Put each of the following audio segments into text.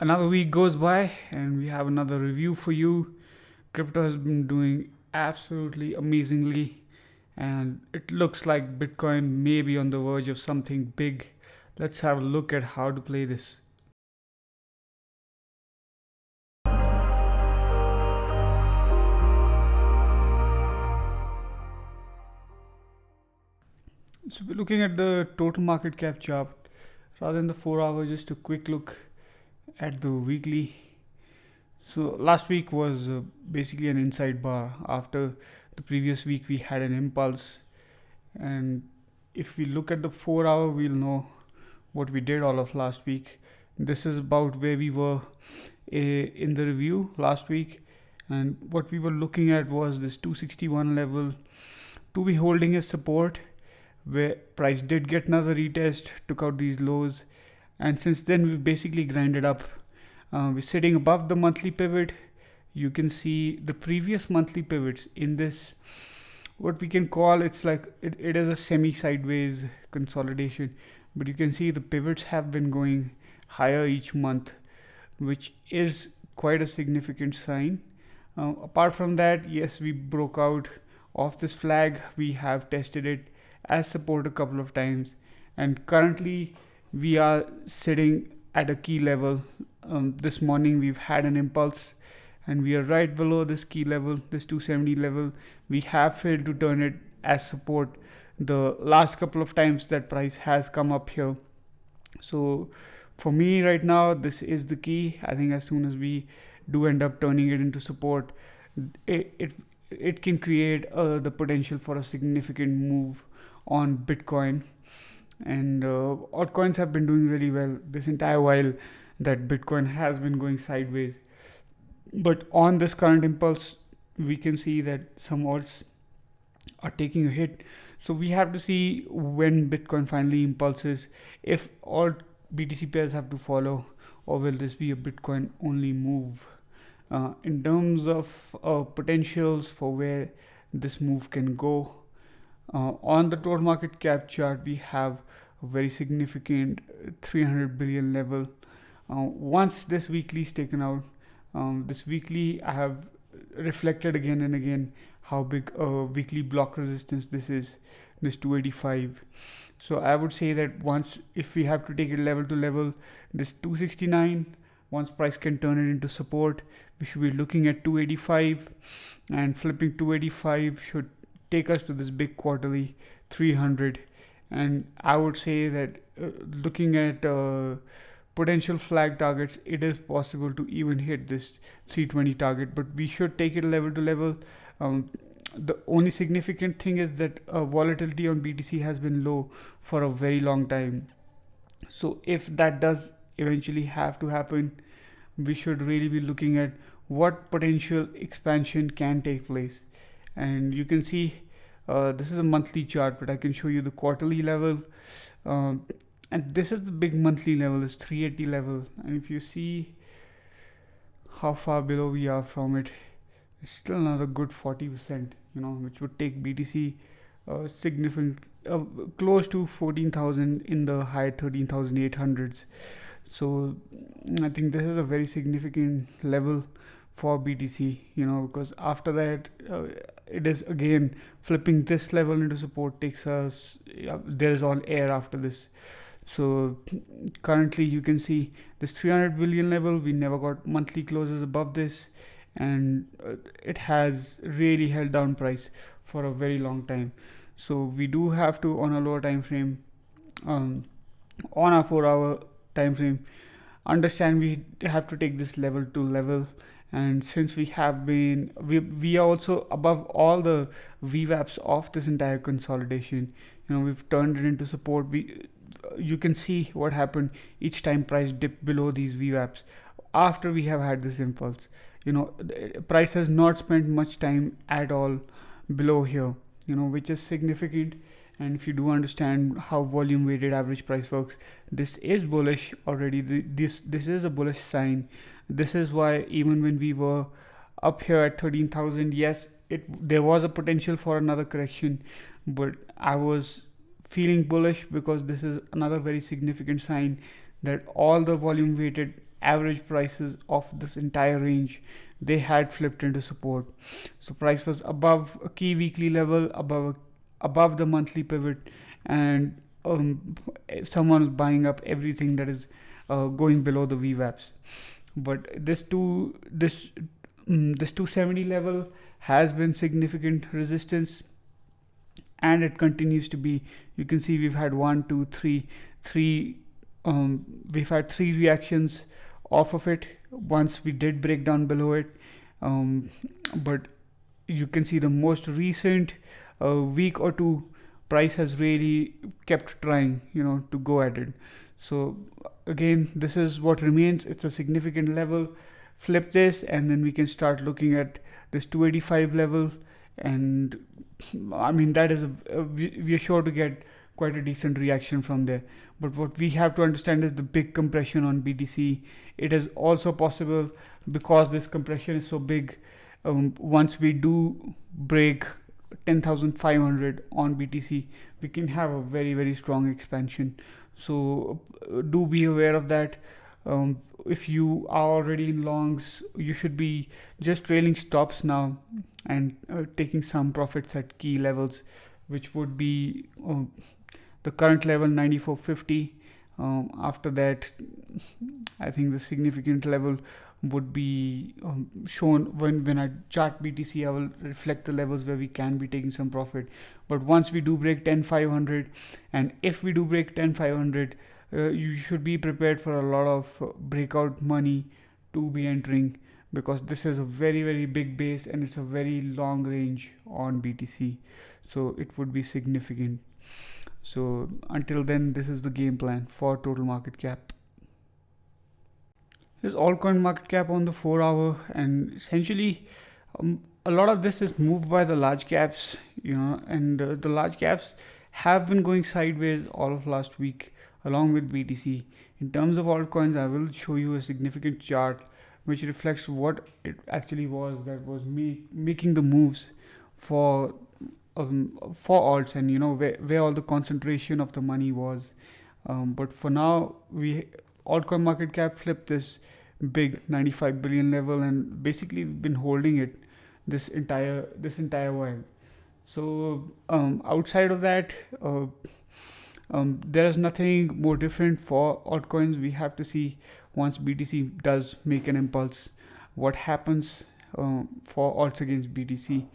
Another week goes by and we have another review for you. Crypto has been doing absolutely amazingly, and it looks like Bitcoin may be on the verge of something big. Let's have a look at how to play this. So we're looking at the total market cap chart rather than the 4 hour, just a quick look at the weekly. So last week was basically an inside bar. After the previous week, we had an impulse, and if we look at the 4 hour, we'll know what we did all of last week. This is about where we were in the review last week, and what we were looking at was this 261 level to be holding as support, where price did get another retest, took out these lows, and since then we've basically grinded up. We're sitting above the monthly pivot. You can see the previous monthly pivots in this, what we can call, it is a semi sideways consolidation, but you can see the pivots have been going higher each month, which is quite a significant sign. Apart from that, yes, we broke out of this flag. We have tested it as support a couple of times, and currently we are sitting at a key level. This morning we've had an impulse and we are right below this key level, this 270 level. We have failed to turn it as support the last couple of times that price has come up here. So for me right now, this is the key. I think as soon as we do end up turning it into support, it it, it can create the potential for a significant move on Bitcoin. And altcoins have been doing really well this entire while that Bitcoin has been going sideways. But on this current impulse, we can see that some alts are taking a hit. So we have to see when Bitcoin finally impulses, if all BTC pairs have to follow, or will this be a Bitcoin only move. In terms of potentials for where this move can go, on the total market cap chart, we have a very significant 300 billion level. Once this weekly is taken out, this weekly I have reflected again and again how big a weekly block resistance this is, this 285. So I would say that once, if we have to take it level to level, this 269, once price can turn it into support, we should be looking at 285, and flipping 285 should take us to this big quarterly 300. And I would say that looking at potential flag targets, it is possible to even hit this 320 target, but we should take it level to level. The only significant thing is that volatility on BTC has been low for a very long time. So if that does eventually have to happen, we should really be looking at what potential expansion can take place. And you can see this is a monthly chart, but I can show you the quarterly level. And this is the big monthly level, is 380 level. And if you see how far below we are from it, it's still another good 40%, which would take BTC significant close to 14,000 in the high 13,800s. So I think this is a very significant level for BTC, because after that, it is again flipping this level into support takes us, there is all air after this. So currently you can see this 300 billion level, we never got monthly closes above this, and it has really held down price for a very long time. So we do have to, on a lower time frame, on our 4 hour time frame, understand we have to take this level to level. And since we are also above all the VWAPs of this entire consolidation, we've turned it into support. You can see what happened each time price dipped below these VWAPs after we have had this impulse. The price has not spent much time at all below here, which is significant. And if you do understand how volume weighted average price works, this is bullish already. This is a bullish sign. This is why even when we were up here at 13,000, yes, there was a potential for another correction, but I was feeling bullish because this is another very significant sign that all the volume weighted average prices of this entire range, they had flipped into support. So price was above a key weekly level, above the monthly pivot, and someone is buying up everything that is going below the VWAPs. But this 270 level has been significant resistance, and it continues to be. You can see we've had one, two, three. We've had three reactions off of it. Once we did break down below it, but you can see the most recent week or two, price has really kept trying, to go at it. So again, this is what remains. It's a significant level. Flip this, and then we can start looking at this 285 level, and I mean that is we are sure to get quite a decent reaction from there. But what we have to understand is the big compression on BTC. It is also possible, because this compression is so big, once we do break 10,500 on BTC, we can have a very, very strong expansion. So do be aware of that. If you are already in longs, you should be just trailing stops now and taking some profits at key levels, which would be the current level 94.50. After that, I think the significant level would be shown when I chart BTC. I will reflect the levels where we can be taking some profit. But once we do break 10,500, and if we do break 10,500, you should be prepared for a lot of breakout money to be entering, because this is a very, very big base and it's a very long range on BTC. So it would be significant. So until then, this is the game plan for total market cap. This altcoin market cap on the 4 hour, and essentially a lot of this is moved by the large caps, and the large caps have been going sideways all of last week along with BTC. In terms of altcoins, I will show you a significant chart which reflects what it actually was that was making the moves for alts, and where all the concentration of the money was. But for now, altcoin market cap flipped this big 95 billion level, and basically been holding it this entire while. So outside of that, there is nothing more different for altcoins. We have to see, once BTC does make an impulse, what happens for alts against BTC.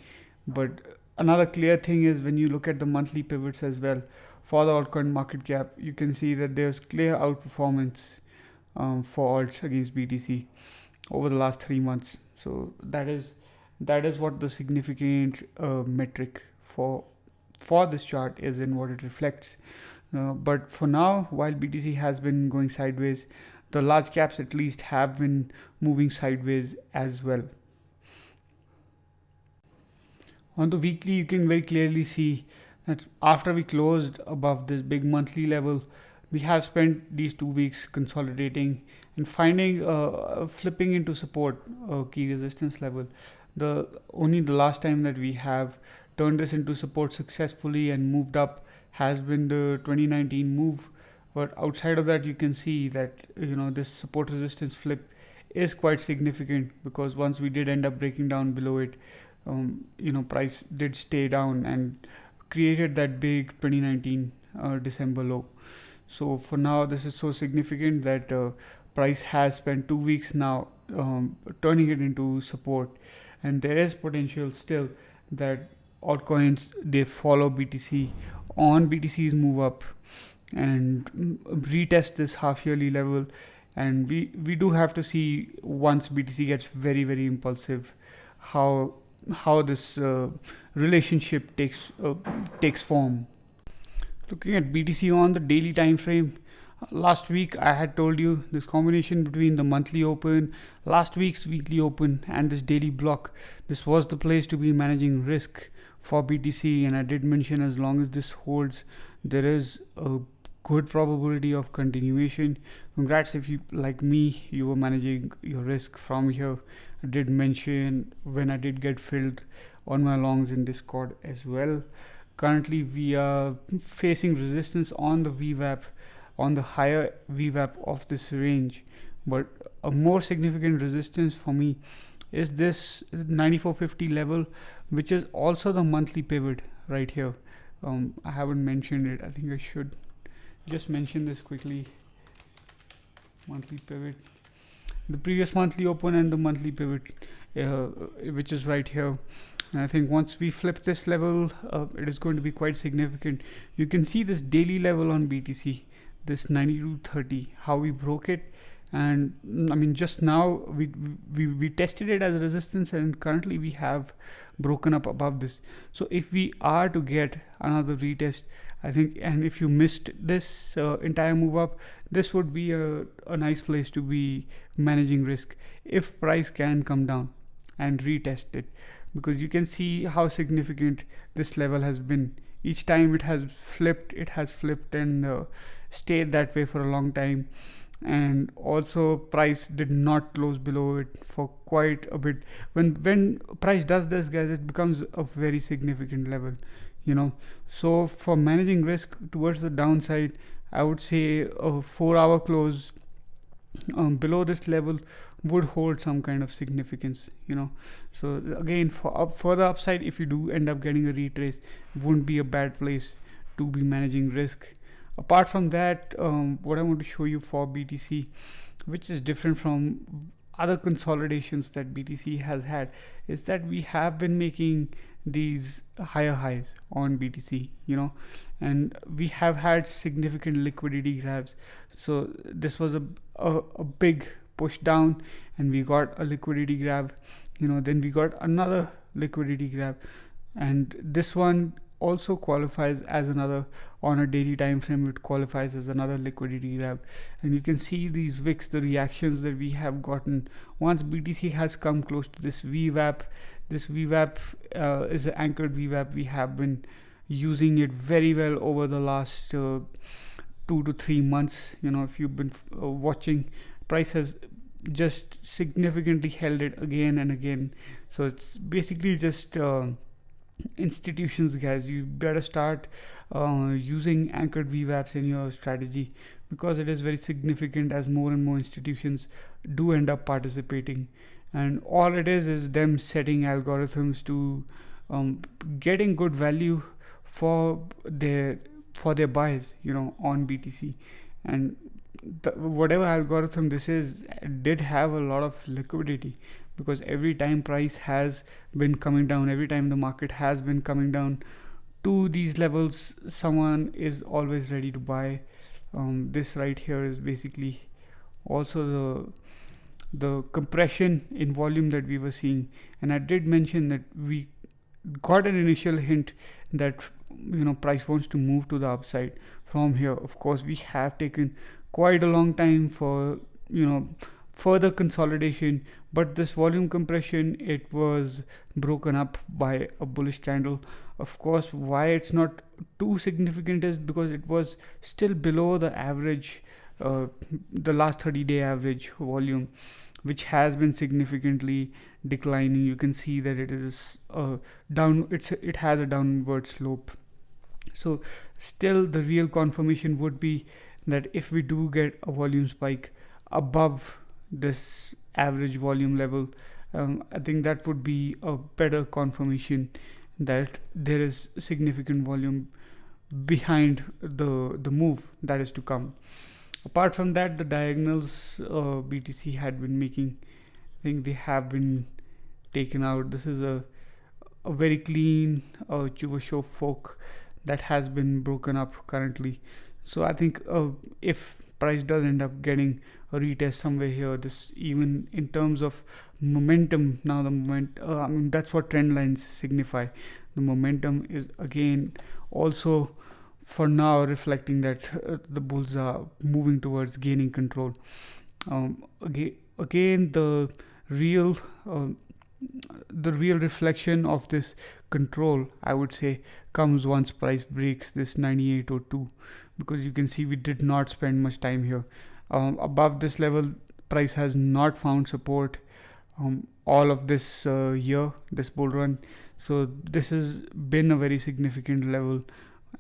But another clear thing is, when you look at the monthly pivots as well for the altcoin market cap, you can see that there's clear outperformance for alts against BTC over the last 3 months. So that is what the significant metric for this chart is, and what it reflects. But for now, while BTC has been going sideways, the large caps at least have been moving sideways as well. On the weekly, you can very clearly see that after we closed above this big monthly level, we have spent these 2 weeks consolidating and finding flipping into support, key resistance level. The last time that we have turned this into support successfully and moved up has been the 2019 move. But outside of that, you can see that this support resistance flip is quite significant, because once we did end up breaking down below it, price did stay down and created that big 2019 December low. So for now, this is so significant that price has spent 2 weeks now turning it into support, and there is potential still that altcoins, they follow BTC on BTC's move up and retest this half yearly level. And we do have to see, once BTC gets very, very impulsive, how this relationship takes form. Looking at BTC on the daily time frame, last week I had told you this combination between the monthly open, last week's weekly open, and this daily block, this was the place to be managing risk for BTC. And I did mention, as long as this holds, there is a good probability of continuation. Congrats if you, like me, you were managing your risk from here. I did mention when I did get filled on my longs in Discord as well. Currently we are facing resistance on the VWAP, on the higher VWAP of this range, but a more significant resistance for me is this 9450 level, which is also the monthly pivot right here. I haven't mentioned it. I think I should just mention this quickly. Monthly pivot, the previous monthly open and the monthly pivot, which is right here. And I think once we flip this level, it is going to be quite significant. You can see this daily level on BTC, this 9230, how we broke it. And I mean, just now we tested it as resistance, and currently we have broken up above this. So if we are to get another retest, I think, and if you missed this entire move up, this would be a nice place to be managing risk if price can come down and retest it, because you can see how significant this level has been. Each time it has flipped and stayed that way for a long time. And also price did not close below it for quite a bit. When price does this, guys, it becomes a very significant level, you know. So for managing risk towards the downside, I would say a 4-hour close below this level would hold some kind of significance, you know. So again, for the upside, if you do end up getting a retrace, wouldn't be a bad place to be managing risk. Apart from that, what I want to show you for BTC, which is different from other consolidations that BTC has had, is that we have been making these higher highs on BTC, you know, and we have had significant liquidity grabs. So this was a big push down, and we got a liquidity grab, you know, then we got another liquidity grab, and this one also qualifies as another, on a daily time frame, it qualifies as another liquidity grab. And you can see these wicks, the reactions that we have gotten once BTC has come close to this VWAP. This VWAP is an anchored VWAP. We have been using it very well over the last 2 to 3 months. You know, if you've been watching, price has just significantly held it again and again. So it's basically just institutions, guys, you better start using anchored VWAPs in your strategy, because it is very significant as more and more institutions do end up participating. And all it is them setting algorithms to getting good value for their buys, you know, on BTC. And whatever algorithm this is did have a lot of liquidity, because every time price has been coming down, every time the market has been coming down to these levels, someone is always ready to buy. This right here is basically also the compression in volume that we were seeing. And I did mention that we got an initial hint that, you know, price wants to move to the upside from here. Of course, we have taken quite a long time for, you know, further consolidation, but this volume compression, it was broken up by a bullish candle. Of course, why it's not too significant is because it was still below the average, the last 30-day average volume, which has been significantly declining. You can see that it is it has a downward slope. So still the real confirmation would be that if we do get a volume spike above this average volume level, I think that would be a better confirmation that there is significant volume behind the move that is to come. Apart from that, the diagonals BTC had been making, I think they have been taken out. This is a very clean Chuvasho fork that has been broken up currently. So I think if price does end up getting a retest somewhere here, this, even in terms of momentum, now the moment, I mean, that's what trend lines signify. The momentum is again also for now reflecting that the bulls are moving towards gaining control. Again, the real reflection of this control, I would say, comes once price breaks this 9802, because you can see we did not spend much time here. Above this level, price has not found support all of this year, this bull run. So this has been a very significant level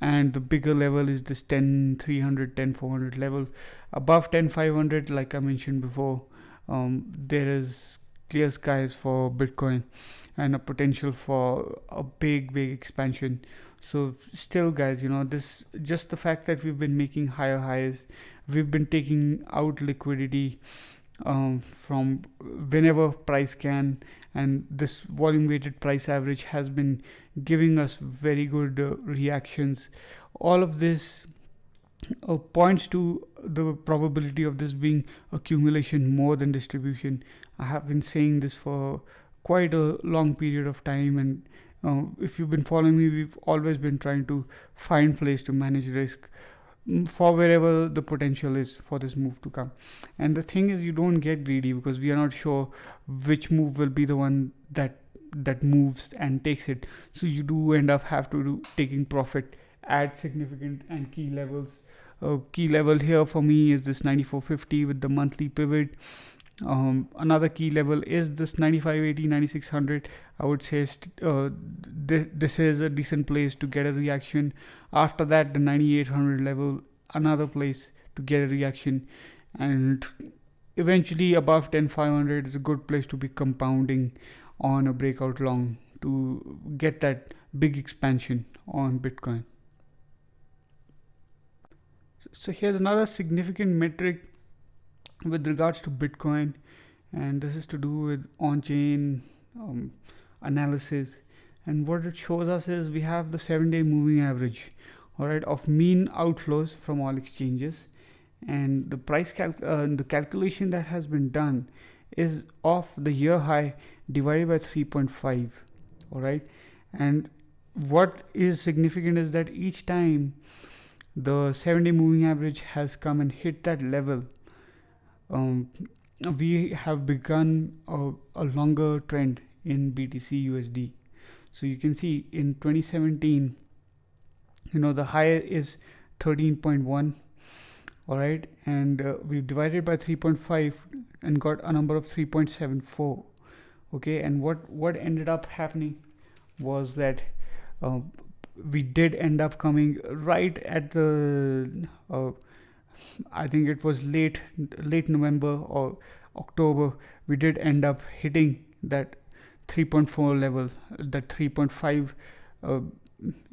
and the bigger level is this 10,300, 10,400 level. Above 10,500, like I mentioned before, there is clear skies for Bitcoin and a potential for a big expansion. So still, guys, this, just the fact that we've been making higher highs, we've been taking out liquidity from whenever price can, and this volume weighted price average has been giving us very good reactions. All of this points to the probability of this being accumulation more than distribution. I have been saying this for quite a long period of time, and if you've been following me, we've always been trying to find place to manage risk for wherever the potential is for this move to come. And the thing is, you don't get greedy because we are not sure which move will be the one that moves and takes it. So you do end up have to do taking profit at significant and key levels. Key level here for me is this 94.50 with the monthly pivot. Another key level is this 95.80, 9600. I would say this is a decent place to get a reaction. After that, the 9800 level, another place to get a reaction, and eventually above 10,500 is a good place to be compounding on a breakout long to get that big expansion on Bitcoin. So here's another significant metric with regards to Bitcoin, and this is to do with on-chain analysis. And what it shows us is we have the 7-day moving average, all right, of mean outflows from all exchanges, and the the calculation that has been done is of the year high divided by 3.5, all right. And what is significant is that each time the 7-day moving average has come and hit that level, we have begun a longer trend in BTC USD. So you can see in 2017, the high is 13.1, all right, and we've divided by 3.5 and got a number of 3.74. Okay, and what ended up happening was that we did end up coming right at the I think it was late November or October. We did end up hitting that 3.4 level, that 3.5,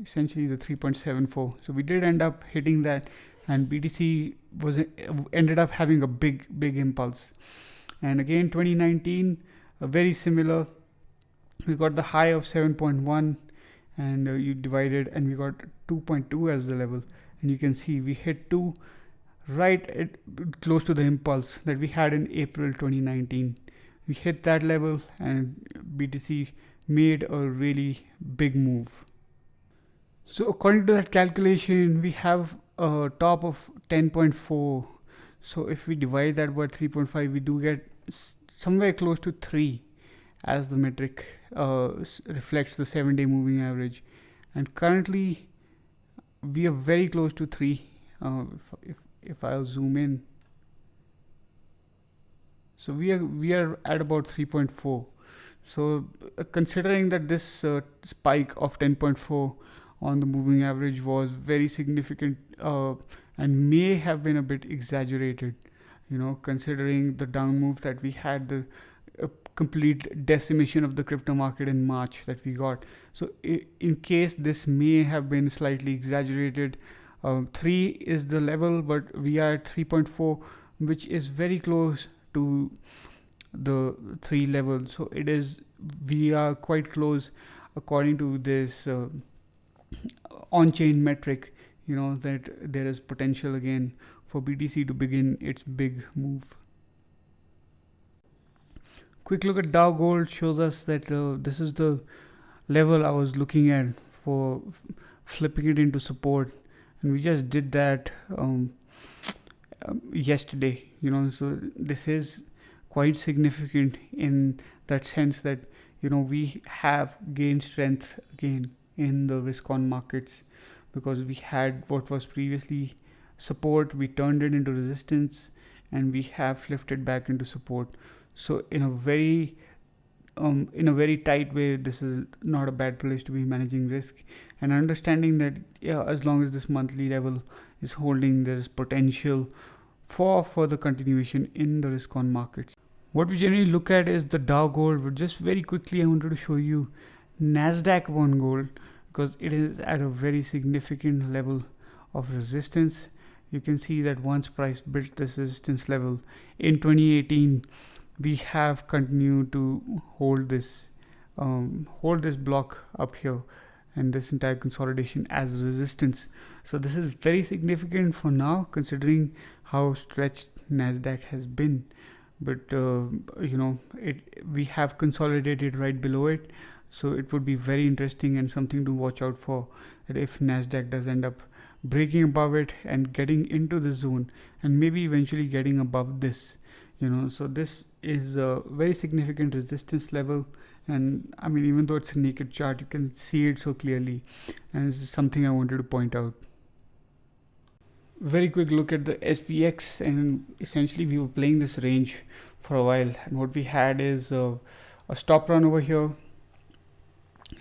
essentially the 3.74. So we did end up hitting that, and BTC ended up having a big impulse. And again, 2019, very similar. We got the high of 7.1, and you divided, and we got 2.2 as the level. And you can see we hit 2 right close to the impulse that we had in April 2019. We hit that level, and BTC made a really big move. So according to that calculation, we have a top of 10.4. So if we divide that by 3.5, we do get somewhere close to 3 as the metric reflects the 7-day moving average. And currently we are very close to 3. If I'll zoom in, so we are at about 3.4. So considering that this spike of 10.4 on the moving average was very significant and may have been a bit exaggerated, considering the down move that we had, the complete decimation of the crypto market in March that we got. So in case this may have been slightly exaggerated, 3 is the level, but we are at 3.4, which is very close to the 3 level. So we are quite close according to this on-chain metric, that there is potential again for BTC to begin its big move. Quick look at Dow Gold shows us that this is the level I was looking at for flipping it into support, and we just did that yesterday. So this is quite significant in that sense that we have gained strength again in the risk on markets, because we had what was previously support, we turned it into resistance, and we have lifted back into support. So in a very in a very tight way, this is not a bad place to be managing risk, and understanding that yeah, as long as this monthly level is holding, there is potential for further continuation in the risk on markets. What we generally look at is the Dow Gold, but just very quickly I wanted to show you Nasdaq One Gold, because it is at a very significant level of resistance. You can see that once price built this resistance level in 2018, we have continued to hold this block up here and this entire consolidation as resistance. So this is very significant for now, considering how stretched Nasdaq has been. But we have consolidated right below it, so it would be very interesting and something to watch out for, that if Nasdaq does end up breaking above it and getting into the zone, and maybe eventually getting above this, so this is a very significant resistance level. And I mean, even though it's a naked chart, you can see it so clearly, and this is something I wanted to point out. Very quick look at the SPX, and essentially we were playing this range for a while, and what we had is a stop run over here,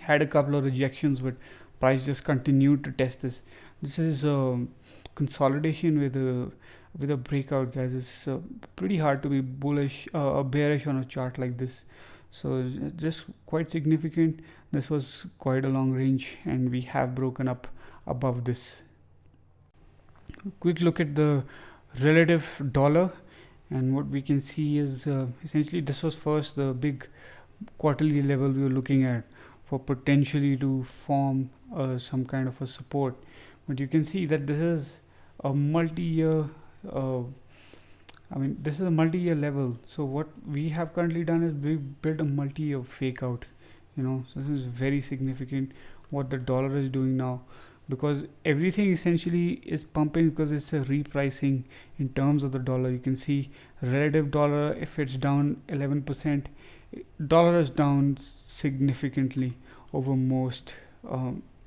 had a couple of rejections, but price just continued to test this. This is consolidation with a breakout, guys. It's pretty hard to be bullish bearish on a chart like this, so just quite significant. This was quite a long range, and we have broken up above this. Quick look at the relative dollar, and what we can see is essentially this was first the big quarterly level we were looking at for potentially to form some kind of a support, but you can see that this is a multi-year this is a multi-year level. So what we have currently done is we've built a multi-year fake out, so this is very significant what the dollar is doing now, because everything essentially is pumping, because it's a repricing in terms of the dollar. You can see relative dollar, if it's down 11%, dollar is down significantly over most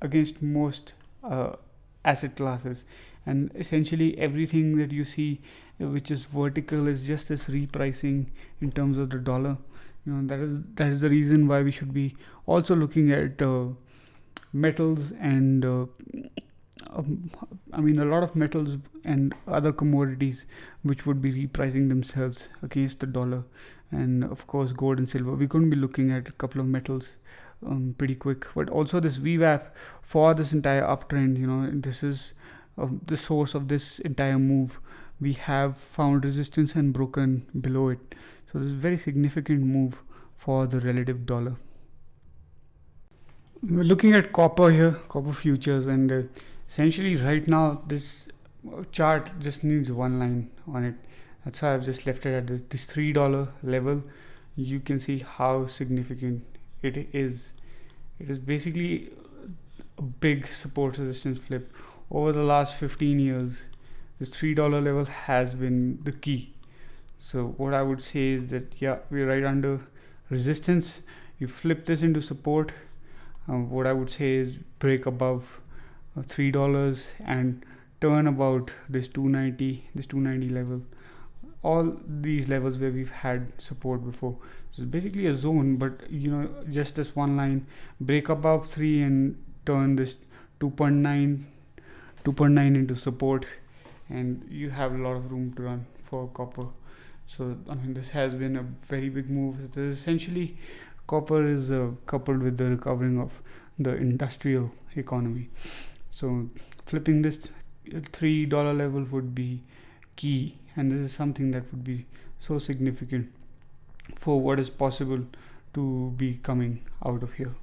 against most asset classes, and essentially everything that you see which is vertical is just this repricing in terms of the dollar. That is the reason why we should be also looking at metals and a lot of metals and other commodities which would be repricing themselves against the dollar, and of course gold and silver. We're going to be looking at a couple of metals pretty quick, but also this VWAP for this entire uptrend. This is the source of this entire move. We have found resistance and broken below it, so this is a very significant move for the relative dollar. We're looking at copper here, copper futures, and essentially right now this chart just needs one line on it. That's why I've just left it at this $3 level. You can see how significant it is. It is basically a big support resistance flip. Over the last 15 years, this $3 level has been the key. So what I would say is that we're right under resistance. You flip this into support. What I would say is break above $3 and turn about this 290 level. All these levels where we've had support before. So it's basically a zone, but just this one line, break above 3 and turn this 2.9 into support, and you have a lot of room to run for copper. So this has been a very big move. It's essentially copper is coupled with the recovering of the industrial economy. So flipping this $3 level would be key, and this is something that would be so significant for what is possible to be coming out of here.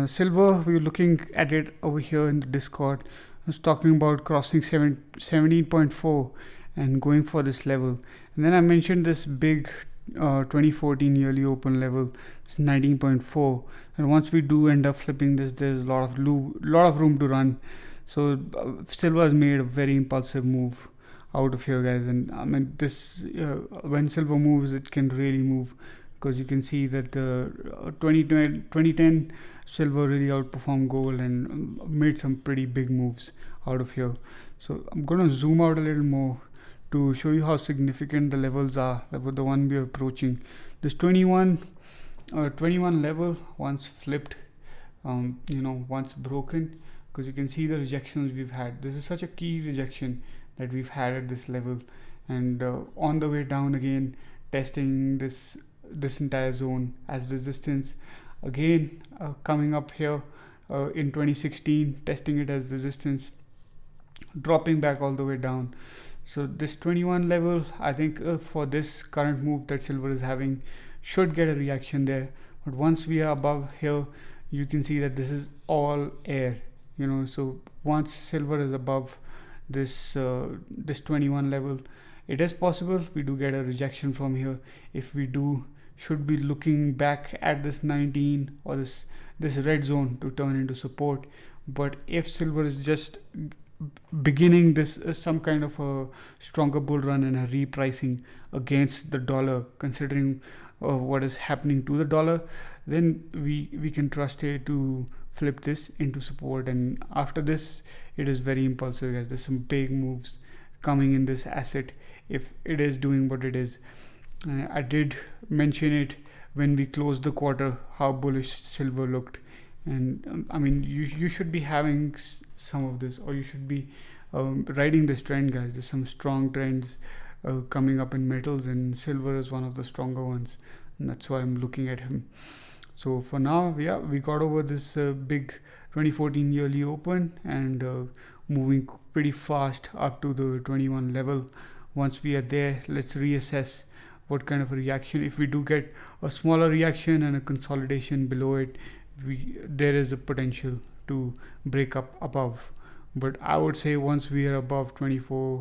Silver, we were looking at it over here in the Discord. I was talking about crossing 17.4 and going for this level, and then I mentioned this big 2014 yearly open level, it's 19.4, and once we do end up flipping this, there's a lot of room to run. So silver has made a very impulsive move out of here, guys, and this when silver moves, it can really move, because you can see that 2010 silver really outperformed gold and made some pretty big moves out of here. So I'm gonna zoom out a little more to show you how significant the levels are, the one we are approaching. This 21 level once flipped, once broken, because you can see the rejections we've had. This is such a key rejection that we've had at this level, and on the way down again, testing this entire zone as resistance, again coming up here in 2016, testing it as resistance, dropping back all the way down. So this 21 level, I think for this current move that silver is having, should get a reaction there. But once we are above here, you can see that this is all air, so once silver is above this 21 level, it is possible we do get a rejection from here. If we do, should be looking back at this 19 or this red zone to turn into support. But if silver is just beginning this some kind of a stronger bull run and a repricing against the dollar, considering what is happening to the dollar, then we can trust it to flip this into support. And after this, it is very impulsive, guys. There's some big moves coming in this asset if it is doing what it is. I did mention it when we closed the quarter, how bullish silver looked. And I mean, you should be having some of this, or you should be riding this trend, guys. There's some strong trends coming up in metals, and silver is one of the stronger ones, and that's why I'm looking at him. So for now, yeah, we got over this big 2014 yearly open, and moving pretty fast up to the 21 level. Once we are there, let's reassess what kind of a reaction. If we do get a smaller reaction and a consolidation below it, there is a potential to break up above. But I would say once we are above 22,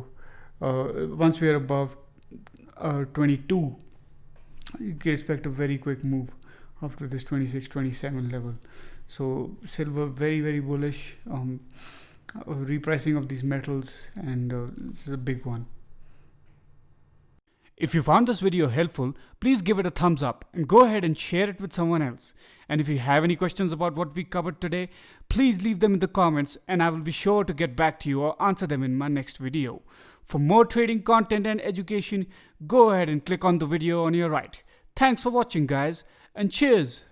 you can expect a very quick move after this 26-27 level. So silver very, very bullish, repricing of these metals, and this is a big one. If you found this video helpful, please give it a thumbs up and go ahead and share it with someone else. And if you have any questions about what we covered today, please leave them in the comments and I will be sure to get back to you or answer them in my next video. For more trading content and education, go ahead and click on the video on your right. Thanks for watching, guys, and cheers!